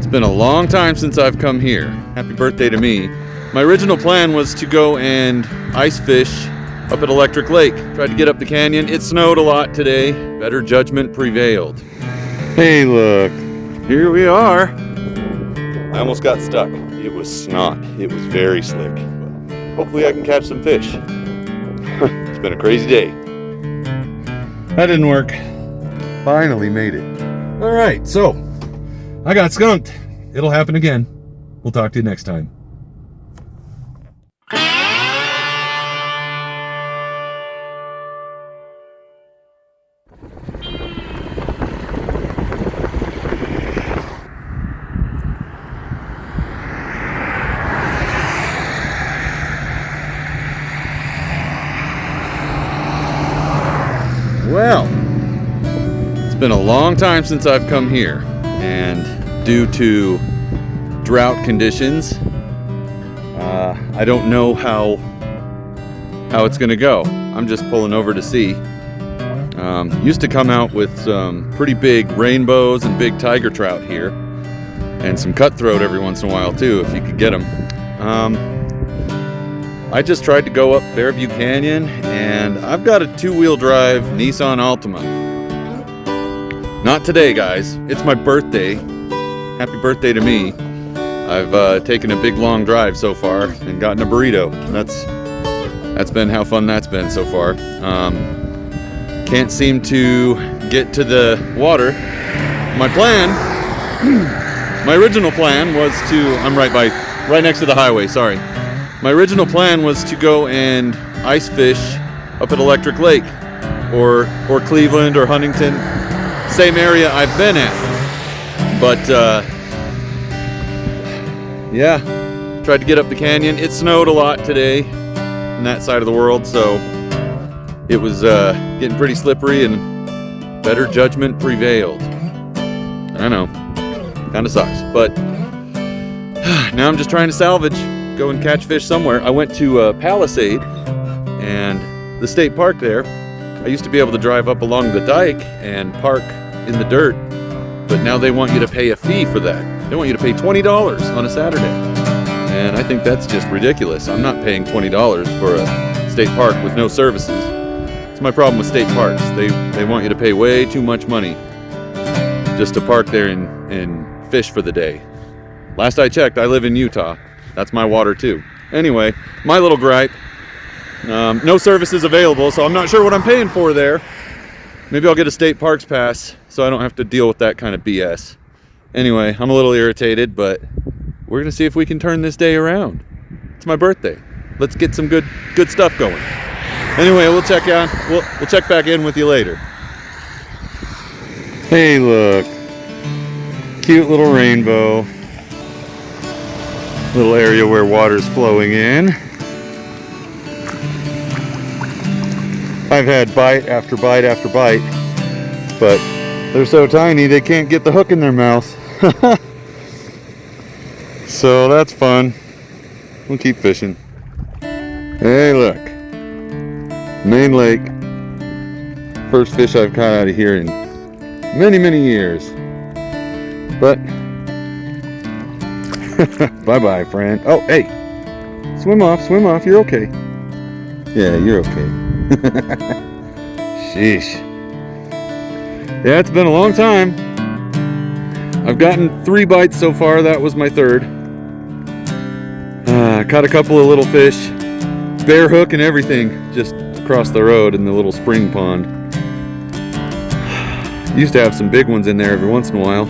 It's been a long time since I've come here. Happy birthday to me. My original plan was to go and ice fish up at Electric Lake. Tried to get up the canyon. It snowed a lot today. Better judgment prevailed. Hey, look. Here we are. I almost got stuck. It was snot. It was very slick. But hopefully I can catch some fish. It's been a crazy day. That didn't work. Finally made it. All right, so I got skunked. It'll happen again. We'll talk to you next time. Well, it's been a long time since I've come here, and due to drought conditions, I don't know how it's gonna go. I'm just pulling over to see. Used to come out with some pretty big rainbows and big tiger trout here, and some cutthroat every once in a while too, if you could get them. I just tried to go up Fairview Canyon, and I've got a two-wheel drive Nissan Altima. Not today, guys. It's my birthday. Happy birthday to me. I've taken a big long drive so far and gotten a burrito. That's been how fun that's been so far. Can't seem to get to the water. My plan, my original plan was to, I'm right next to the highway, sorry. My original plan was to go and ice fish up at Electric Lake or Cleveland or Huntington, same area I've been at. But yeah, tried to get up the canyon. It snowed a lot today in that side of the world, so it was getting pretty slippery, and better judgment prevailed. I know, kind of sucks, but now I'm just trying to salvage. Go and catch fish somewhere. I went to Palisade and the state park there. I used to be able to drive up along the dike and park in the dirt, but now they want you to pay a fee for that. They want you to pay $20 on a Saturday. And I think that's just ridiculous. I'm not paying $20 for a state park with no services. It's my problem with state parks. They want you to pay way too much money just to park there and fish for the day. Last I checked, I live in Utah. That's my water too. Anyway, my little gripe. No services available, so I'm not sure what I'm paying for there. Maybe I'll get a state parks pass so I don't have to deal with that kind of BS. Anyway, I'm a little irritated, but we're gonna see if we can turn this day around. It's my birthday. Let's get some good stuff going. Anyway, we'll check back in with you later. Hey, look. Cute little rainbow. Little area where water's flowing in. I've had bite after bite after bite, but they're so tiny they can't get the hook in their mouth. So that's fun. We'll keep fishing. Hey, look. Main lake. First fish I've caught out of here in many, many years. But bye-bye, friend. Oh, hey. Swim off. You're okay. Yeah, you're okay. Sheesh. Yeah, it's been a long time. I've gotten 3 bites so far. That was my 3rd. Caught a couple of little fish. Bare hook and everything just across the road in the little spring pond. Used to have some big ones in there every once in a while.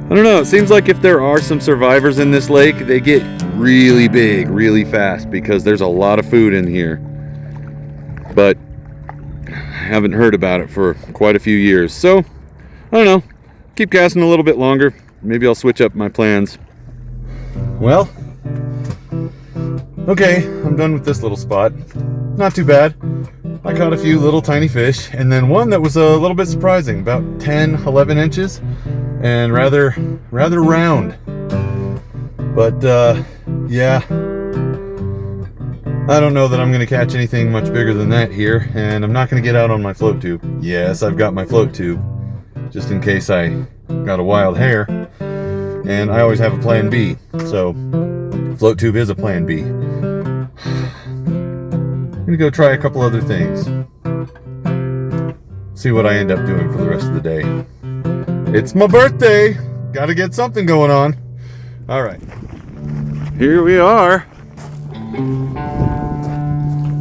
I don't know, it seems like if there are some survivors in this lake, they get really big, really fast, because there's a lot of food in here. But I haven't heard about it for quite a few years. So, I don't know, keep casting a little bit longer. Maybe I'll switch up my plans. Well, okay, I'm done with this little spot. Not too bad. I caught a few little tiny fish, and then one that was a little bit surprising, about 10, 11 inches. And rather round. But yeah, I don't know that I'm gonna catch anything much bigger than that here, and I'm not gonna get out on my float tube. Yes, I've got my float tube, just in case I got a wild hair. and I always have a plan B. So float tube is a plan B. I'm gonna go try a couple other things. See what I end up doing for the rest of the day. It's my birthday. Gotta get something going on. All right. Here we are.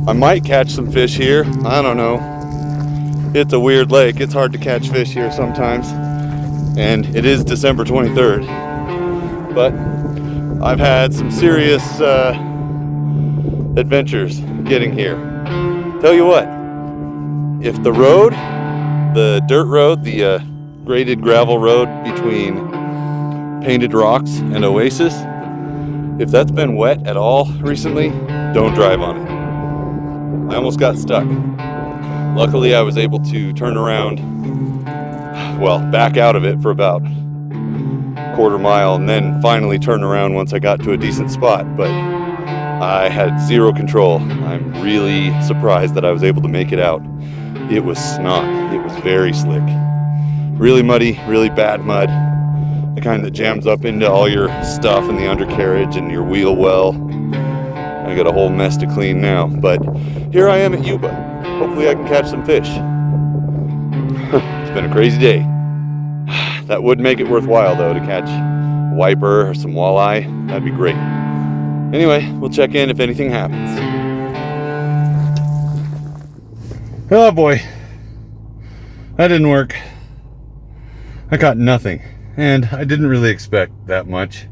I might catch some fish here. I don't know. It's a weird lake. It's hard to catch fish here sometimes. And it is December 23rd. But I've had some serious adventures getting here. Tell you what, if the road, the dirt road, the graded gravel road between Painted Rocks and Oasis, if that's been wet at all recently, don't drive on it. I almost got stuck. Luckily, I was able to turn around, well, back out of it for about a quarter mile and then finally turn around once I got to a decent spot, but I had zero control. I'm really surprised that I was able to make it out. It was snot. It was very slick. Really muddy, really bad mud. The kind that jams up into all your stuff in the undercarriage and your wheel well. I got a whole mess to clean now, but here I am at Yuba. Hopefully I can catch some fish. It's been a crazy day. That would make it worthwhile though to catch a wiper or some walleye. That'd be great. Anyway, we'll check in if anything happens. Oh boy, that didn't work. I caught nothing, and I didn't really expect that much.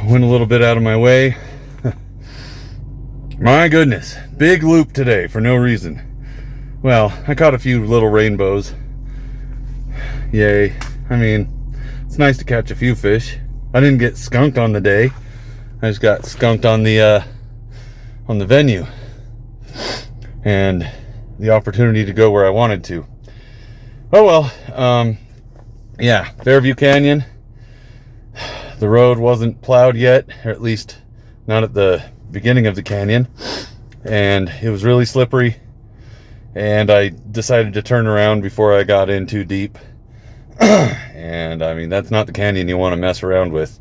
Went a little bit out of my way. My goodness, big loop today for no reason. Well, I caught a few little rainbows. Yay. I mean, it's nice to catch a few fish. I didn't get skunked on the day. I just got skunked on the venue and the opportunity to go where I wanted to. Oh well, yeah, Fairview Canyon. The road wasn't plowed yet, or at least not at the beginning of the canyon, and it was really slippery, and I decided to turn around before I got in too deep. And I mean, that's not the canyon you want to mess around with.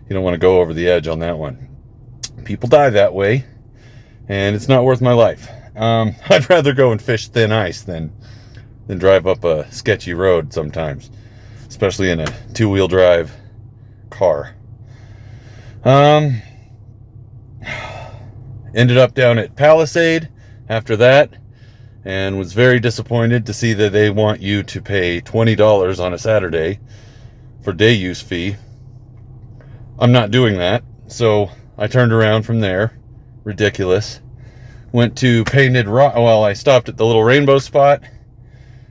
You don't want to go over the edge on that one. People die that way, and it's not worth my life. I'd rather go and fish thin ice than drive up a sketchy road sometimes, especially in a two-wheel drive car. Ended up down at Palisade after that, and was very disappointed to see that they want you to pay $20 on a Saturday for day use fee. I'm not doing that, so I turned around from there. Ridiculous. Went to Painted Rock. Well, I stopped at the little rainbow spot,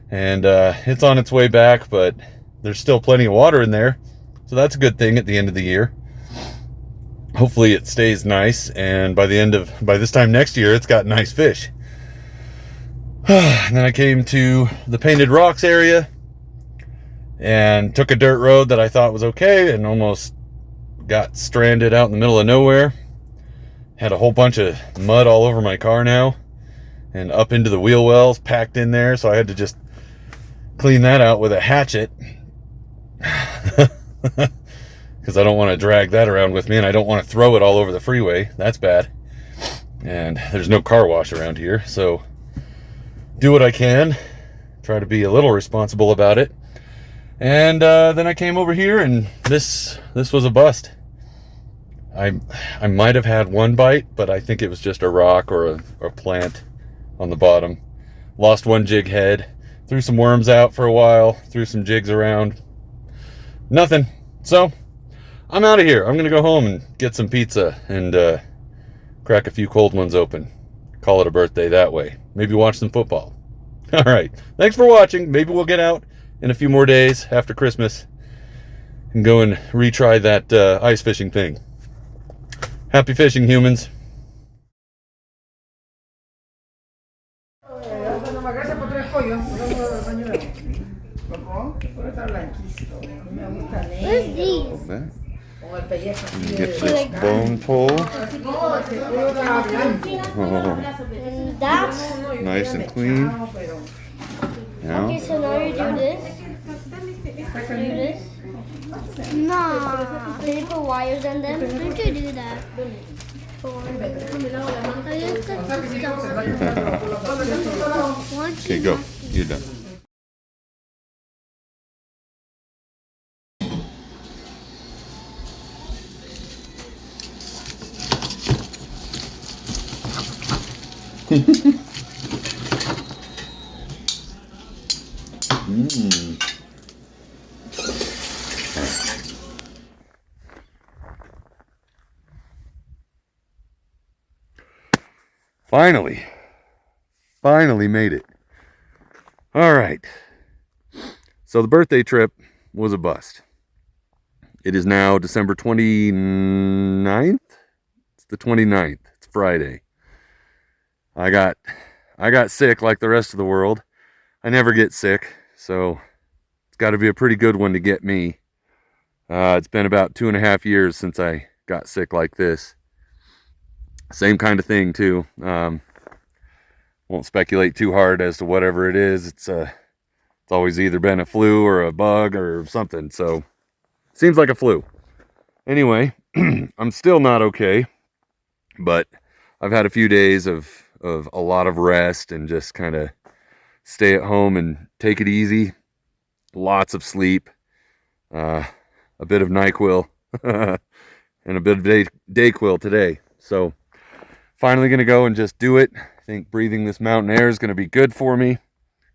and it's on its way back, but there's still plenty of water in there, so that's a good thing at the end of the year. Hopefully it stays nice, and by this time next year, it's got nice fish. And then I came to the Painted Rocks area and took a dirt road that I thought was okay, and almost got stranded out in the middle of nowhere. Had a whole bunch of mud all over my car now, and up into the wheel wells packed in there, so I had to just clean that out with a hatchet. Because I don't want to drag that around with me, and I don't want to throw it all over the freeway. That's bad. And there's no car wash around here, so do what I can. Try to be a little responsible about it. And then I came over here, and this was a bust. I might have had one bite, but I think it was just a rock or a plant on the bottom. Lost one jig head. Threw some worms out for a while. Threw some jigs around. Nothing. So I'm out of here. I'm going to go home and get some pizza and crack a few cold ones open. Call it a birthday that way. Maybe watch some football. All right. Thanks for watching. Maybe we'll get out in a few more days after Christmas and go and retry that ice fishing thing. Happy fishing, humans. What's these? Get this bone pole. Oh, That's nice and clean. Now, okay. So now you do this. Do this. Nah. Did you put wires in them? Did you do that? Okay, go. You're done. Finally made it. All right. So the birthday trip was a bust. It is now December 29th. It's the 29th. It's Friday. I got sick like the rest of the world. I never get sick, so it's got to be a pretty good one to get me. It's been about 2.5 years since I got sick like this. Same kind of thing too. Won't speculate too hard as to whatever it is. It's always either been a flu or a bug or something. So seems like a flu. Anyway, I'm still not okay, but I've had a few days of a lot of rest and just kind of stay at home and take it easy. Lots of sleep, a bit of NyQuil, and a bit of Dayquil today. So finally gonna go and just do it. I think breathing this mountain air is gonna be good for me.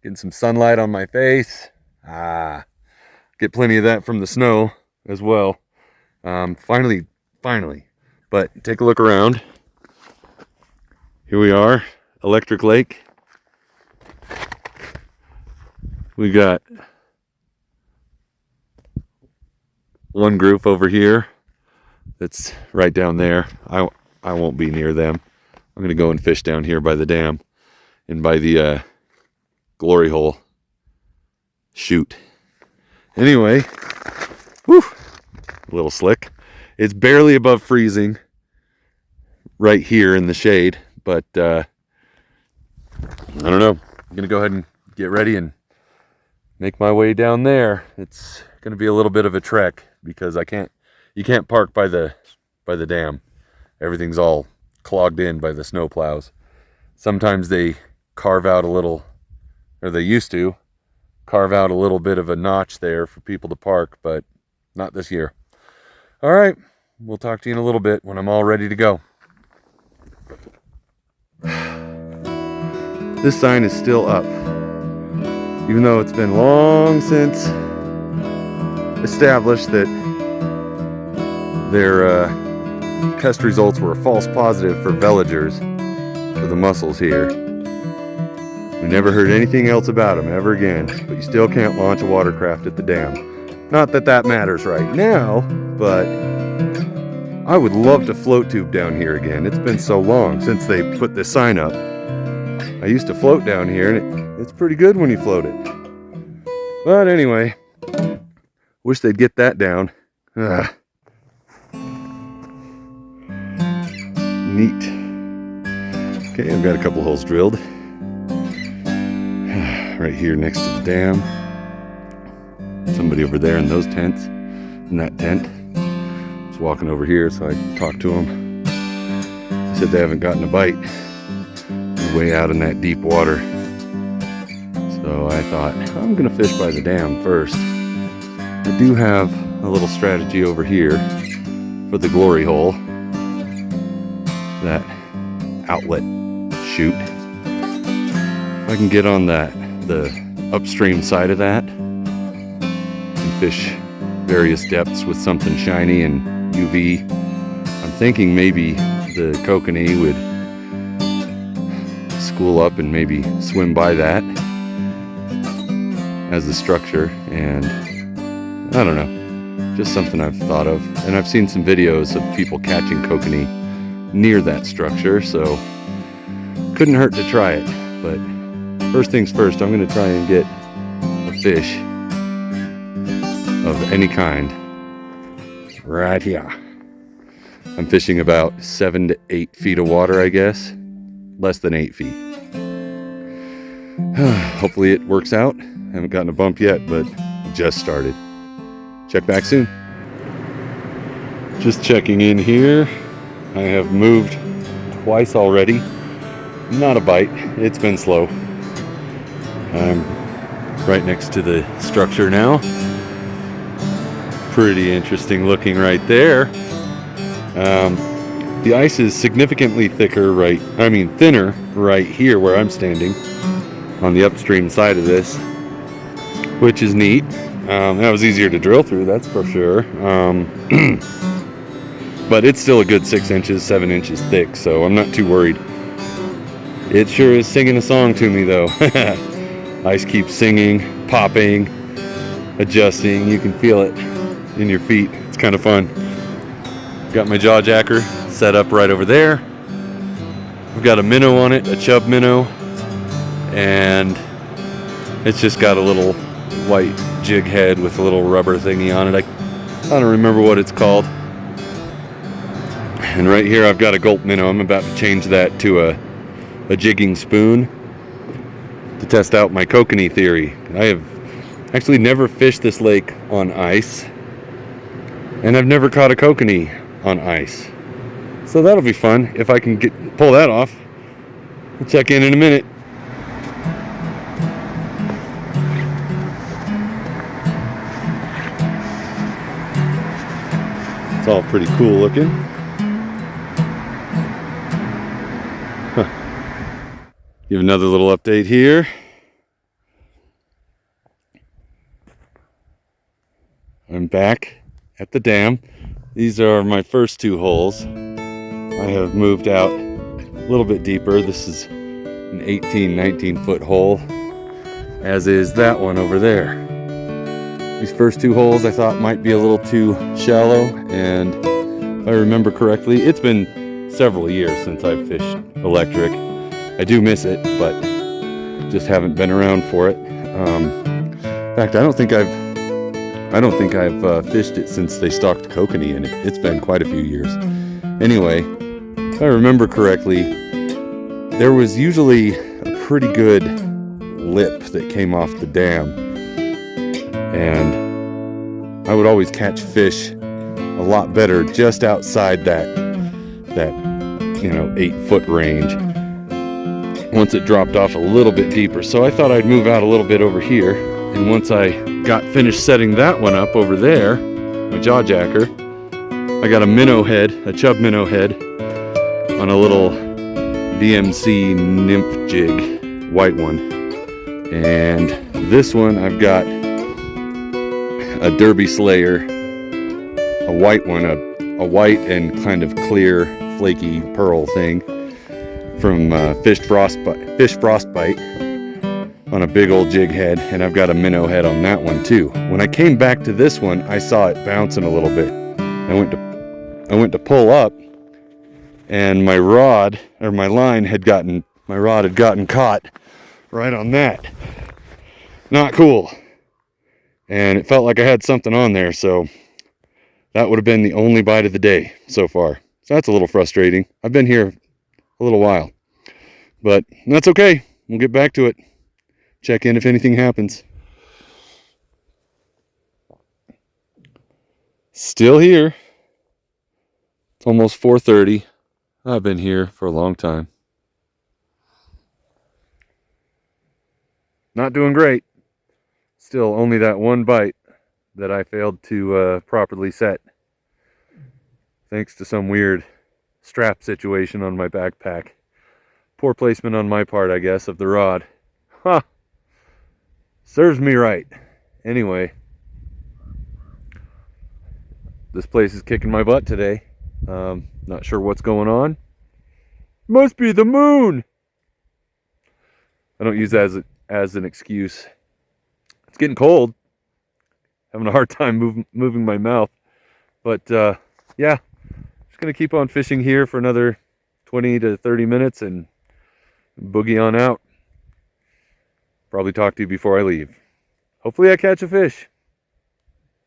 Getting some sunlight on my face. Get plenty of that from the snow as well. Finally. But take a look around. Here we are, Electric Lake. We got one group over here that's right down there. I won't be near them. I'm gonna go and fish down here by the dam and by the glory hole chute. Anyway, whew, a little slick. It's barely above freezing right here in the shade, but I don't know. I'm gonna go ahead and get ready and make my way down there. It's gonna be a little bit of a trek because you can't park by the dam. Everything's all clogged in by the snow plows. Sometimes they carve out a little, or they used to carve out a little bit of a notch there for people to park, but not this year. All right, we'll talk to you in a little bit when I'm all ready to go. This sign is still up, even though it's been long since established that their test results were a false positive for veligers, for the mussels here. We never heard anything else about them ever again, but you still can't launch a watercraft at the dam. Not that that matters right now, but I would love to float tube down here again. It's been so long since they put this sign up. I used to float down here, and it's pretty good when you float it. But anyway, wish they'd get that down. Neat. Okay, I've got a couple holes drilled. Right here next to the dam. Somebody over there in those tents, in that tent. Just walking over here so I can talk to them. They said they haven't gotten a bite. They're way out in that deep water. So I thought, I'm gonna fish by the dam first. I do have a little strategy over here for the glory hole. That outlet chute. If I can get on the upstream side of that and fish various depths with something shiny and UV, I'm thinking maybe the kokanee would school up and maybe swim by that as a structure, and I don't know, just something I've thought of. And I've seen some videos of people catching kokanee near that structure, so couldn't hurt to try it. But first things first, I'm going to try and get a fish of any kind right here. I'm fishing about 7 to 8 feet of water, I guess. Less than 8 feet. Hopefully it works out. Haven't gotten a bump yet, but just started. check back soon. Just checking in here. I have moved twice already. Not a bite. It's been slow. I'm right next to the structure now. Pretty interesting looking right there. The ice is significantly thinner right here where I'm standing on the upstream side of this, which is neat. That was easier to drill through, that's for sure. But it's still a good 6 inches, 7 inches thick, so I'm not too worried. It sure is singing a song to me though. Ice keeps singing, popping, adjusting. You can feel it in your feet. It's kind of fun. Got my jaw jacker set up right over there. I've got a minnow on it, a chub minnow, and it's just got a little white jig head with a little rubber thingy on it. I don't remember what it's called. And right here I've got a gulp minnow. I'm about to change that to a jigging spoon to test out my kokanee theory. I have actually never fished this lake on ice, and I've never caught a kokanee on ice. So that'll be fun if I can pull that off. We'll check in a minute. It's all pretty cool looking. Give another little update here. I'm back at the dam. These are my first 2 holes. I have moved out a little bit deeper. This is an 18, 19 foot hole, as is that one over there. These first 2 holes I thought might be a little too shallow, and if I remember correctly, it's been several years since I've fished electric. I do miss it, but just haven't been around for it. In fact, I don't think I've fished it since they stocked kokanee in it. It's been quite a few years. Anyway, if I remember correctly, there was usually a pretty good lip that came off the dam, and I would always catch fish a lot better just outside that 8-foot range once it dropped off a little bit deeper. So I thought I'd move out a little bit over here, and once I got finished setting that one up over there, my jaw jacker, I got a minnow head, a chub minnow head on a little VMC nymph jig, white one. And this one I've got a Derby Slayer, a white one, a white and kind of clear flaky pearl thing from Fish Frostbite on a big old jig head, and I've got a minnow head on that one too. When I came back to this one, I saw it bouncing a little bit. I went to pull up, and my rod had gotten caught right on that. Not cool. And it felt like I had something on there, so that would have been the only bite of the day so far. So that's a little frustrating. I've been here a little while, but that's okay. We'll get back to it. Check in if anything happens. Still here. It's almost 4:30. I've been here for a long time. Not doing great. Still only that one bite that I failed to properly set, thanks to some weird strap situation on my backpack. Poor placement on my part, I guess, of the rod. Huh. Serves me right. Anyway, this place is kicking my butt today. Not sure what's going on. Must be the moon. I don't use that as an excuse. It's getting cold. Having a hard time moving my mouth. But yeah, just gonna keep on fishing here for another 20 to 30 minutes and boogie on out. Probably talk to you before I leave. Hopefully I catch a fish.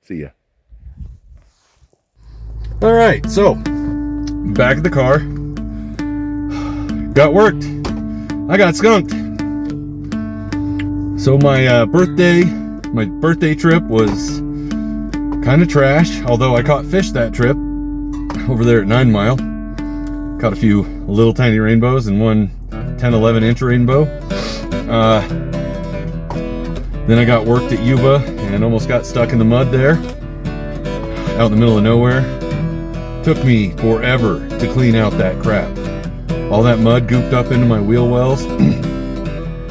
See ya. All right, so back at the car. Got worked. I got skunked. So my birthday trip was kind of trash, although I caught fish that trip over there at 9 Mile. Caught a few little tiny rainbows and one 10-11 inch rainbow. Then I got worked at Yuba and almost got stuck in the mud there, out in the middle of nowhere. Took me forever to clean out that crap. All that mud gooped up into my wheel wells.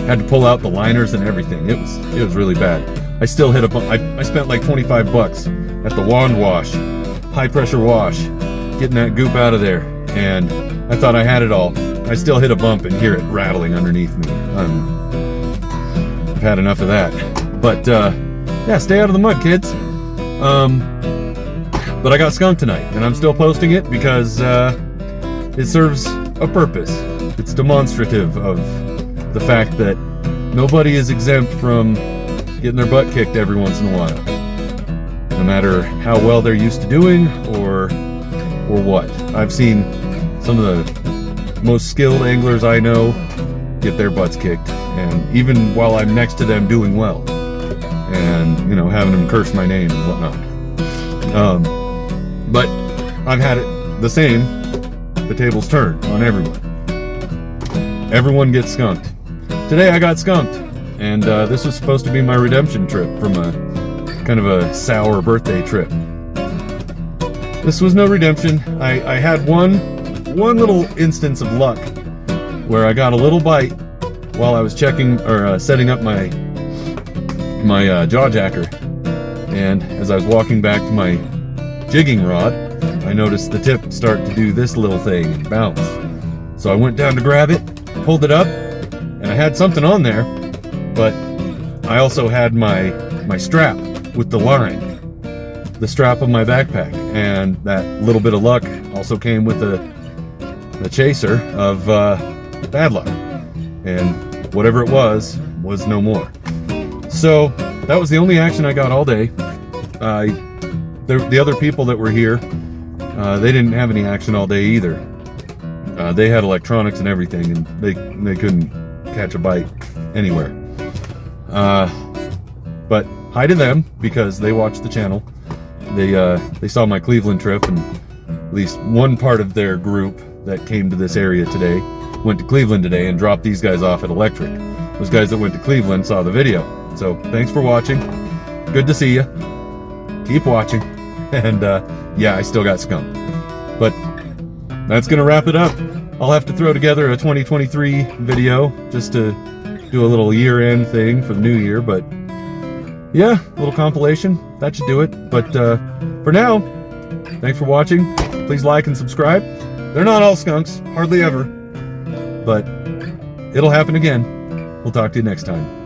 Had to pull out the liners and everything. It was really bad. I still hit I spent like 25 bucks at the wand wash, high pressure wash, getting that goop out of there. And I thought I had it all. I still hit a bump and hear it rattling underneath me. I've had enough of that. But yeah, stay out of the mud, kids. But I got skunked tonight, and I'm still posting it because it serves a purpose. It's demonstrative of the fact that nobody is exempt from getting their butt kicked every once in a while, no matter how well they're used to doing or what. I've seen some of the most skilled anglers I know get their butts kicked, and even while I'm next to them doing well, and having them curse my name and whatnot. But I've had it the same. The tables turn on everyone. Everyone gets skunked. Today I got skunked, and this was supposed to be my redemption trip from a kind of a sour birthday trip. This was no redemption. I had one little instance of luck where I got a little bite while I was checking or setting up my jaw jacker, and as I was walking back to my jigging rod, I noticed the tip start to do this little thing and bounce. So I went down to grab it, pulled it up, and I had something on there, but I also had my strap with the line, the strap of my backpack, and that little bit of luck also came with a chaser of bad luck, and whatever it was no more. So that was the only action I got all day. The other people that were here, they didn't have any action all day either. They had electronics and everything, and they couldn't catch a bite anywhere. But hi to them, because they watched the channel. They saw my Cleveland trip, and at least one part of their group that came to this area today went to Cleveland today and dropped these guys off at Electric. Those guys that went to Cleveland saw the video. So thanks for watching. Good to see you. Keep watching. And yeah, I still got skunked. But that's gonna wrap it up. I'll have to throw together a 2023 video just to do a little year-end thing for the new year, but yeah, a little compilation. That should do it. But for now, thanks for watching. Please like and subscribe. They're not all skunks, hardly ever, but it'll happen again. We'll talk to you next time.